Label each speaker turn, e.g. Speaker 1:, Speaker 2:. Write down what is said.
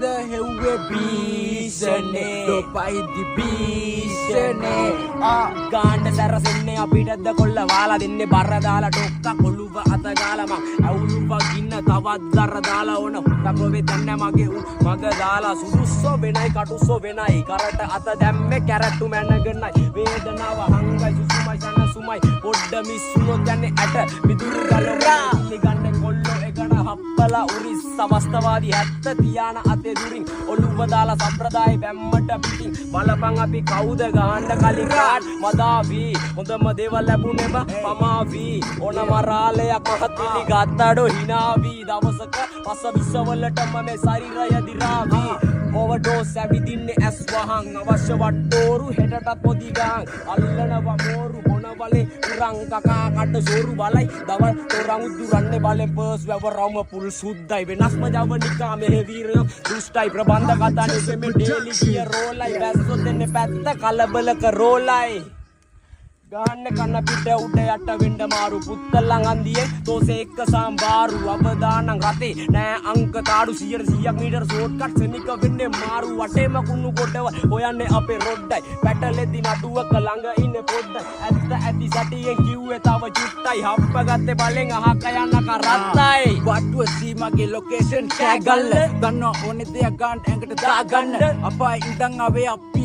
Speaker 1: හින්ද හෙව්වේ බීසනේ ලොපයිදි බීසනේ ගාන්න සැරසෙන්නේ අපිටද කොල්ල වාලා දෙන්නේ බර දාලා ඩොක්ක කොළුව අත ගාලා මං අවුලුව ගින්න තවත් දර දාලා ඕන හුටකෝවේ තන්නේ මගේ මග දාලා සුදුස්සෝ වෙනයි කටුස්සෝ වෙනයි කරට අත දැම්මේ කැරට්ටු මැනගෙනයි වේදනාව හංගයි සුසුමයි යන සුමයි පොඩ්ඩ මිස්සුනොත් යන්නේ ඇට මිදුරු ගලවලා නිගන්නේ කොල්ලෝ එකන හප්පලා උරිස් සමස්තවාදී ඇත්ත තියාන අතේ දුරින් ඔළුව දාලා සම්ප්‍රදාය බැම්මට පිටින් බලපං අපි කවුද ගහන්න කලින් කාඩ් මදාවි හොඳම දේවල් ලැබුණේම පමාවි ඕන මරාලයක් මහත්විලි ගත්තඩෝ හිනාවි දවසක පස විශ්වවලටම මේ ශරීරය දිරාවි ඕවර්ඩෝස් ඇවිදින්නේ ඇස් වහන් අවශ්‍ය වට්ටෝරු හෙටටත් පොදි ගහන් අල්ලනවා මෝරු බොන බලේ උරන් කකා කඩ සෝරු බලයි දවල් තොරන් උදුරන්නේ බලෙන් පර්ස් වැවරවම පුල් සුද්දයි වෙනස්ම ජවනිකා මෙහෙ වීරයෝ දුෂ්ටයි ප්‍රබන්ධ කතා නෙමෙ ඩේලි කිය රෝලයි බැස්සොත් එන්නේ පැත්ත කලබලක රෝලයි ගාන්න කන්න පිට උඩ යට වෙන්න මාරු පුත්තලන් අන්දියෙන් තෝසේ එක්ක සම්බාරු අවදානං රතේ නෑ අංක තාඩු 100ක් මීටර ෂෝට් කට් සෙනික වෙන්නේ මාරු වටේම කුණු කොටව හොයන්නේ අපේ රොඩ්ඩයි පැටලෙදි නඩුවක ළඟ ඉන්නේ පොඩ්ඩයි ඇත්ත ඇති සැටියෙන් කිව්වේ තව චුට්ටයි හප්ප ගත්තේ බලෙන් අහක යන්න කරත්තයි වට්ටුව සී මගේ ලොකේෂන් ටැග් ගල්ල ගන්න ඕනේ දෙයක් ගන්න ඇඟට දාගන්න අපා ඉඳන් ආවේ අපි